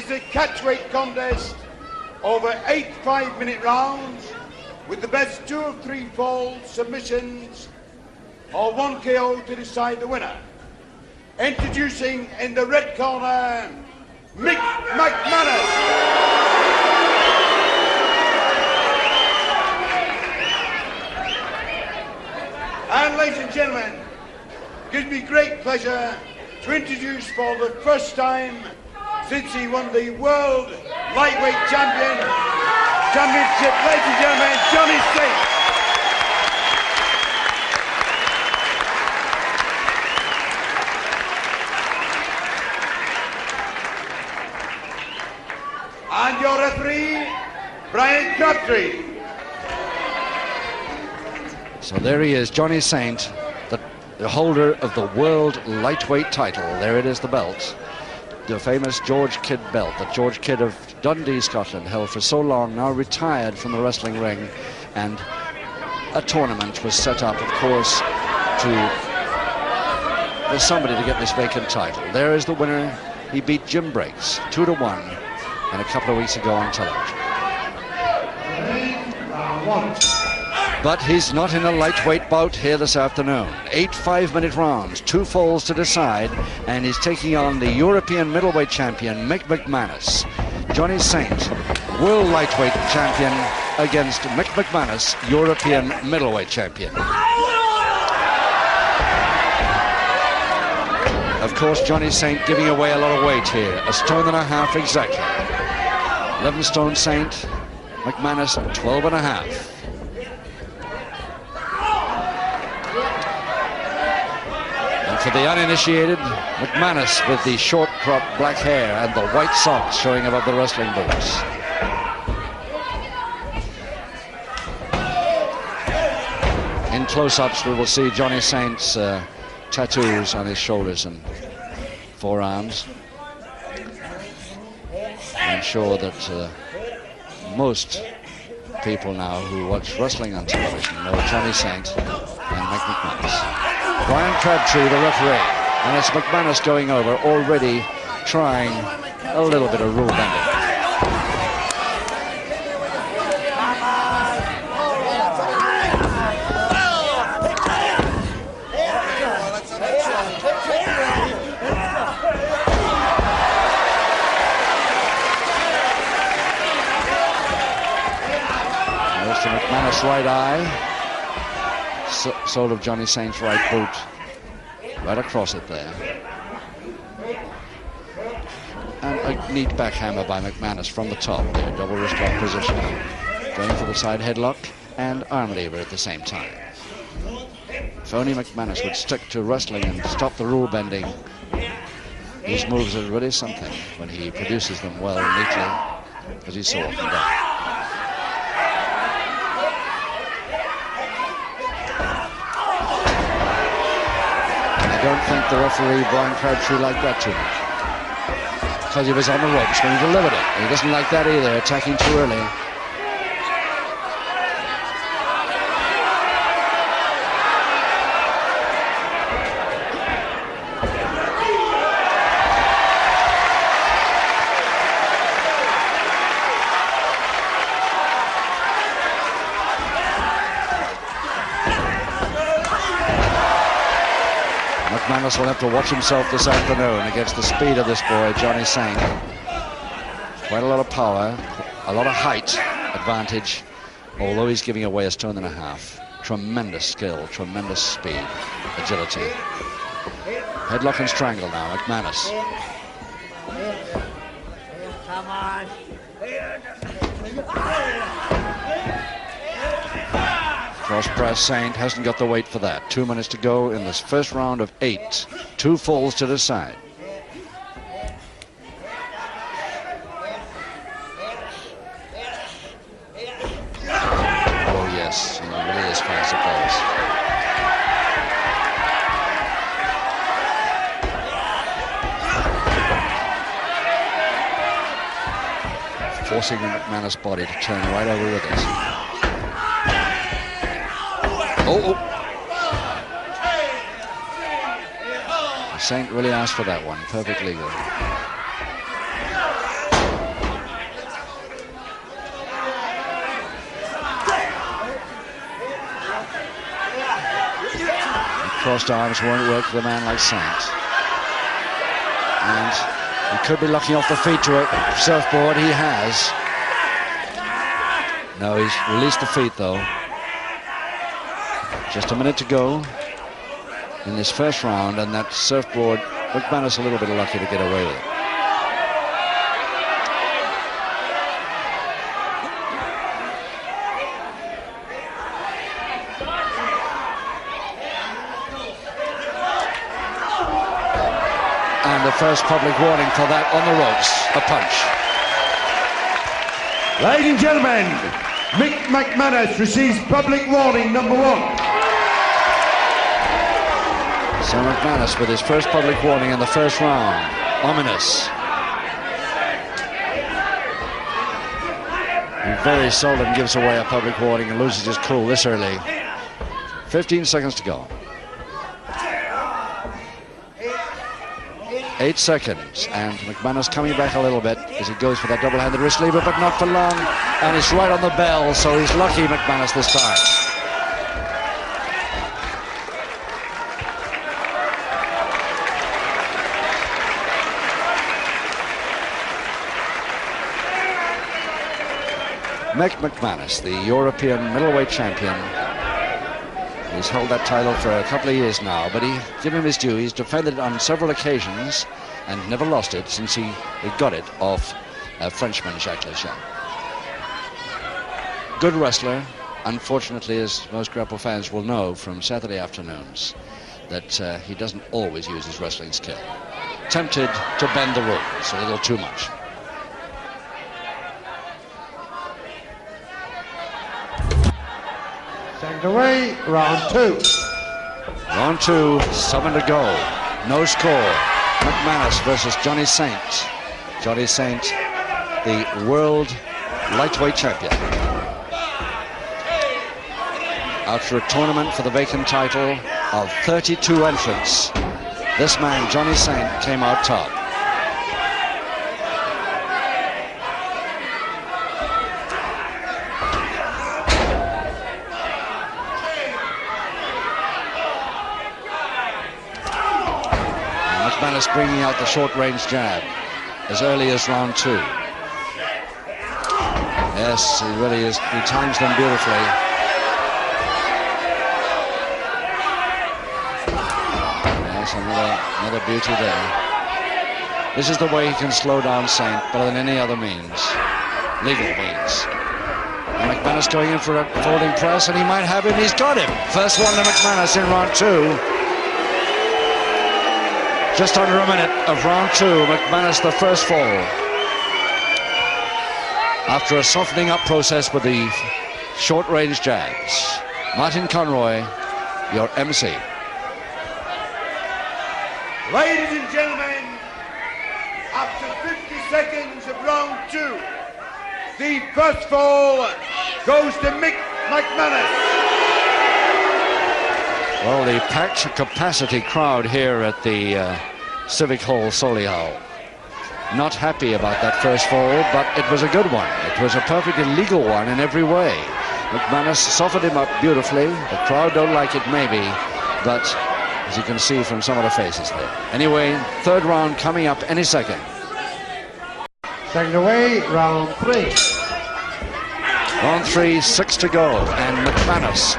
is a catchweight contest over 8 5-minute rounds with the best 2 of 3 falls, submissions or 1 KO to decide the winner. Introducing in the red corner, Mick McManus. And ladies and gentlemen, it gives me great pleasure to introduce for the first time since he won the World Lightweight Championship, ladies and gentlemen, Johnny Saint. And your referee, Brian Crabtree. So there he is, Johnny Saint, the holder of the World Lightweight title. There it is, the belt. The famous George Kidd belt that George Kidd of Dundee, Scotland held for so long, now retired from the wrestling ring, and a tournament was set up, of course, for somebody to get this vacant title. There is the winner. He beat Jim Breaks 2-1 and a couple of weeks ago on television. But he's not in a lightweight bout here this afternoon. 8 5-minute rounds, 2 falls to decide, and he's taking on the European middleweight champion, Mick McManus. Johnny Saint, world lightweight champion, against Mick McManus, European middleweight champion. Of course, Johnny Saint giving away a lot of weight here, 1.5 stone exactly. 11 stone Saint, McManus 12.5. For the uninitiated, McManus with the short cropped black hair and the white socks showing above the wrestling boots. In close-ups, we will see Johnny Saint's tattoos on his shoulders and forearms. I'm sure that most people now who watch wrestling on television know Johnny Saint and Mick McManus. Brian Crabtree, the referee, and it's McManus going over, already trying a little bit of rule bending. There's the McManus right eye. Sole of Johnny Saint's right boot, right across it there. And a neat backhammer by McManus from the top there, double wrist lock position. Going for the side headlock and arm lever at the same time. If only McManus would stick to wrestling and stop the rule bending. These moves are really something when he produces them well, neatly, as he so often does. I don't think the referee, Brian Crabtree, liked that too much. Because he was on the ropes when he delivered it. He doesn't like that either, attacking too early. McManus will have to watch himself this afternoon against the speed of this boy, Johnny Saint. Quite a lot of power, a lot of height advantage, although he's giving away 1.5 stone. Tremendous skill, tremendous speed, agility. Headlock and strangle now, McManus. Come on. Cross press, Saint hasn't got the weight for that. 2 minutes to go in this first round of 8. 2 falls to decide. Oh yes, he really is fast at those. Forcing the McManus body to turn right over with it. Oh. Saint really asked for that one. Perfect legal. crossed arms won't work for a man like Saint. And he could be lucky off the feet to a surfboard. He has. No, he's released the feet though. Just a minute to go in this first round, and that surfboard, McManus a little bit lucky to get away with it. And the first public warning for that on the ropes, a punch. Ladies and gentlemen, Mick McManus receives public warning number 1. So McManus with his first public warning in the first round. Ominous. He very seldom gives away a public warning and loses his cool this early. 15 seconds to go. 8 seconds, and McManus coming back a little bit as he goes for that double-handed wrist lever, but not for long, and it's right on the bell, so he's lucky, McManus, this time. Mick McManus, the European middleweight champion. He's held that title for a couple of years now, but give him his due. He's defended it on several occasions and never lost it since he got it off Frenchman Jacques Lejeune. Good wrestler. Unfortunately, as most grapple fans will know from Saturday afternoons, that he doesn't always use his wrestling skill. Tempted to bend the rules a little too much. Second away, round 2. Round 2, 7 to go. No score. McManus versus Johnny Saint. Johnny Saint, the world lightweight champion. After a tournament for the vacant title of 32 entrants, this man, Johnny Saint, came out top. McManus bringing out the short-range jab as early as round 2. Yes, he really is. He times them beautifully. Yes, another beauty there. This is the way he can slow down Saint better than any other means, legal means. And McManus going in for a folding press, and he might have him. He's got him. First one to McManus in round 2. Just under a minute of round 2, McManus the first fall. After a softening up process with the short-range jabs. Martin Conroy, your MC. Ladies and gentlemen, after 50 seconds of round 2, the first fall goes to Mick McManus. Well, the packed capacity crowd here at the Civic Hall, Solihull. Not happy about that first fall, but it was a good one. It was a perfectly legal one in every way. McManus softened him up beautifully. The crowd don't like it, maybe, but as you can see from some of the faces there. Anyway, third round coming up any second. Second away, round 3. Round 3, 6 to go, and McManus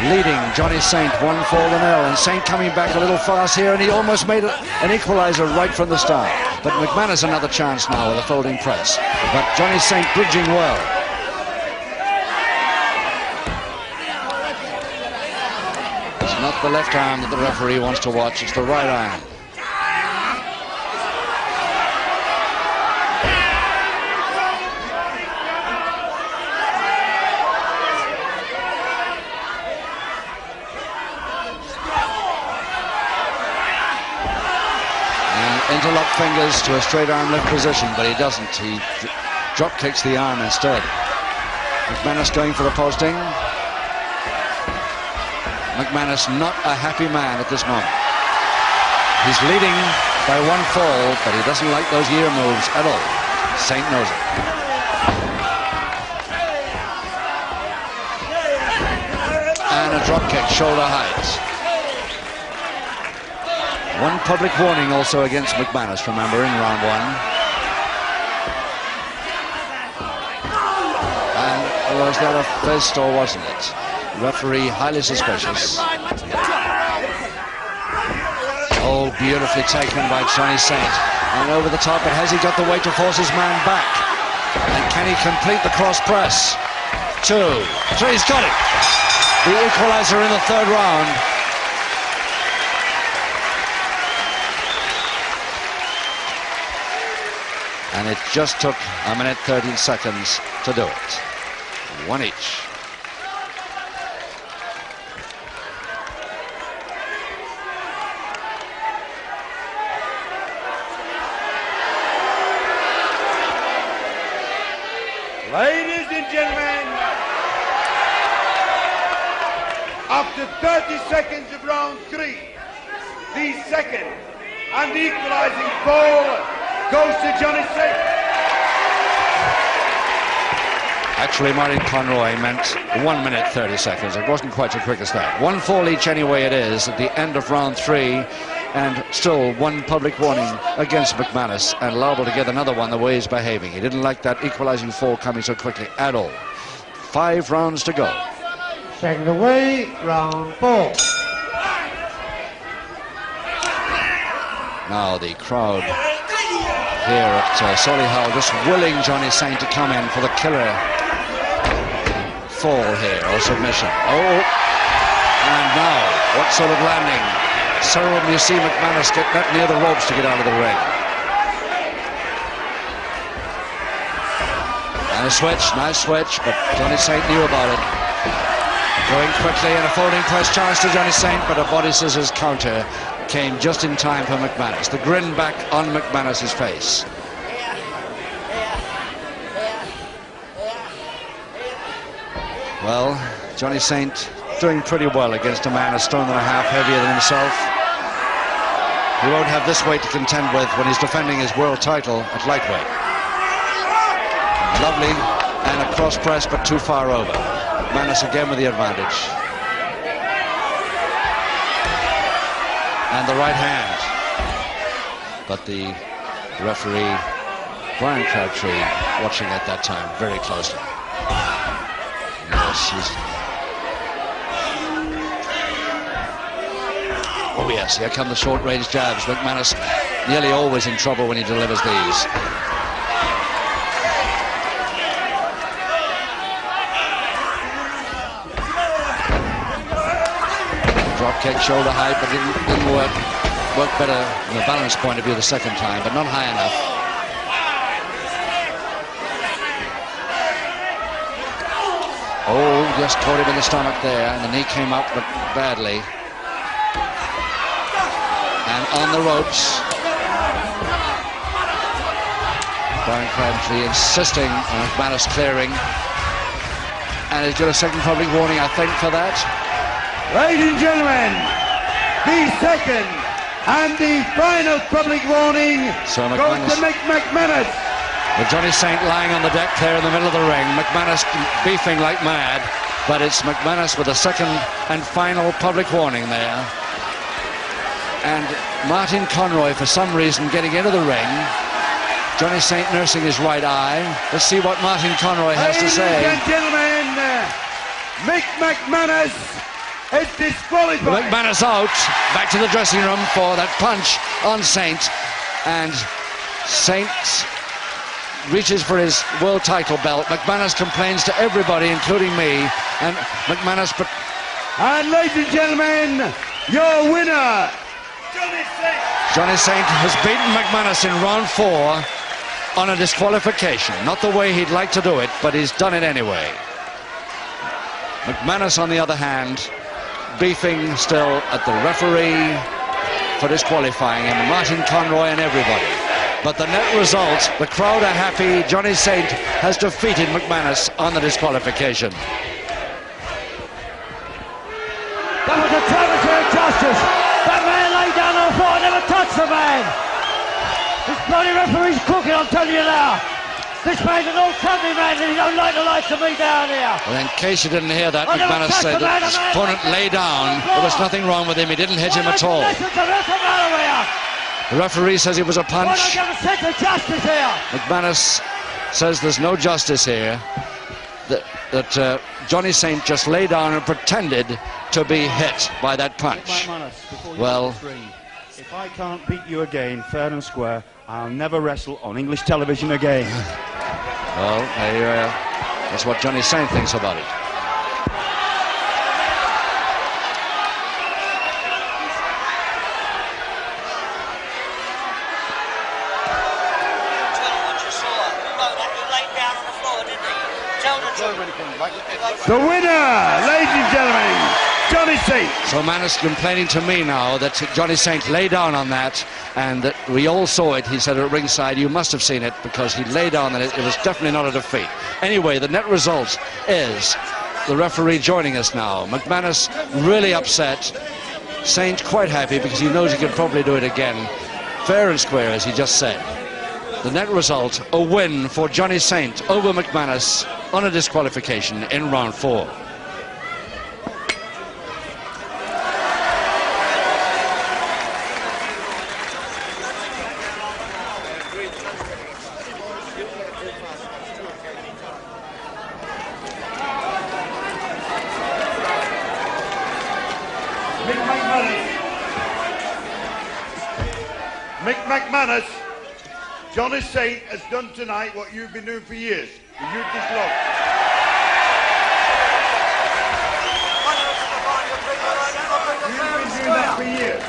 leading Johnny Saint 1-4 and Saint coming back a little fast here, and he almost made an equalizer right from the start. But McManus another chance now with a folding press. But Johnny Saint bridging well. It's not the left arm that the referee wants to watch, it's the right arm. Interlock fingers to a straight arm lift position, but he doesn't. He drop kicks the arm instead. McManus going for the posting. McManus not a happy man at this moment. He's leading by 1 fall, but he doesn't like those ear moves at all. Saint knows it. And a drop kick, shoulder height. One public warning also against McManus, remember, in round one. And was that a fist or wasn't it? Referee highly suspicious. Oh, beautifully taken by Johnny Saint. And over the top, but has he got the weight to force his man back? And can he complete the cross press? 2, 3, he's got it. The equalizer in the third round. And it just took 1 minute 13 seconds to do it. One each. Ladies and gentlemen, after 30 seconds of round 3, the second and equalising ball goes to Johnny Saint. Actually, Martin Conroy meant 1 minute 30 seconds. It wasn't quite so quick as that. 1 fall each anyway it is at the end of round 3. And still one public warning against McManus, and liable to get another one the way he's behaving. He didn't like that equalising fall coming so quickly at all. 5 rounds to go. Second away, round 4. Now the crowd here at Solihull just willing Johnny Saint to come in for the killer fall here, or submission. Oh, and now what sort of landing? Seldom you see McManus get that near the ropes to get out of the ring. And a switch, nice switch, but Johnny Saint knew about it. Going quickly and a folding press chance to Johnny Saint, but a body scissors counter came just in time for McManus. The grin back on McManus's face. Well, Johnny Saint doing pretty well against a man a stone and a half heavier than himself. He won't have this weight to contend with when he's defending his world title at lightweight. Lovely, and a cross press, but too far over. McManus again with the advantage. And the right hand. But the referee, Brian Crabtree, watching at that time very closely. Yes, he's... Oh yes, here come the short-range jabs. McManus nearly always in trouble when he delivers these. Drop kick, shoulder height, but didn't work. Worked better from a balance point of view the second time, but not high enough. Oh, just caught him in the stomach there, and the knee came up, but badly. And on the ropes, Brian Crabtree insisting on McManus clearing. And he's got a second public warning, I think, for that. Ladies and gentlemen, the second and the final public warning goes to Mick McManus. With Johnny Saint lying on the deck there in the middle of the ring, McManus beefing like mad, but it's McManus with a second and final public warning there. And Martin Conroy, for some reason, getting into the ring. Johnny Saint nursing his right eye. Let's see what Martin Conroy has to say. Ladies and gentlemen, Mick McManus is disqualified. McManus out, back to the dressing room for that punch on Saint. And Saint reaches for his world title belt. McManus complains to everybody, including me. And McManus... And ladies and gentlemen, your winner, Johnny Saint has beaten McManus in round 4 on a disqualification. Not the way he'd like to do it, but he's done it anyway. McManus, on the other hand, beefing still at the referee for disqualifying him, Martin Conroy and everybody. But the net result, the crowd are happy. Johnny Saint has defeated McManus on the disqualification. That was a travesty of justice. That man lay down on the floor and never touched the man. This bloody referee's crooked, I'm telling you now. This man's an old company man and he don't like the likes of me down here. Well, in case you didn't hear that, McManus said that his opponent lay down. There was nothing wrong with him. He didn't hit him at all. The referee says it was a punch. McManus says there's no justice here. That Johnny Saint just lay down and pretended to be hit by that punch. Well, if I can't beat you again, fair and square, I'll never wrestle on English television again. Well, that's what Johnny Saint thinks about it. The winner, ladies and gentlemen, Johnny Saint. So Manus complaining to me now that Johnny Saint lay down on that, and that we all saw it. He said at ringside, you must have seen it, because he lay down and it was definitely not a defeat. Anyway, the net result is the referee joining us now. McManus really upset. Saint quite happy because he knows he can probably do it again. Fair and square, as he just said. The net result, a win for Johnny Saint over McManus on a disqualification in round 4. Mick McManus, Johnny Saint has done tonight what you've been doing for years. You just love. You've been doing that for years.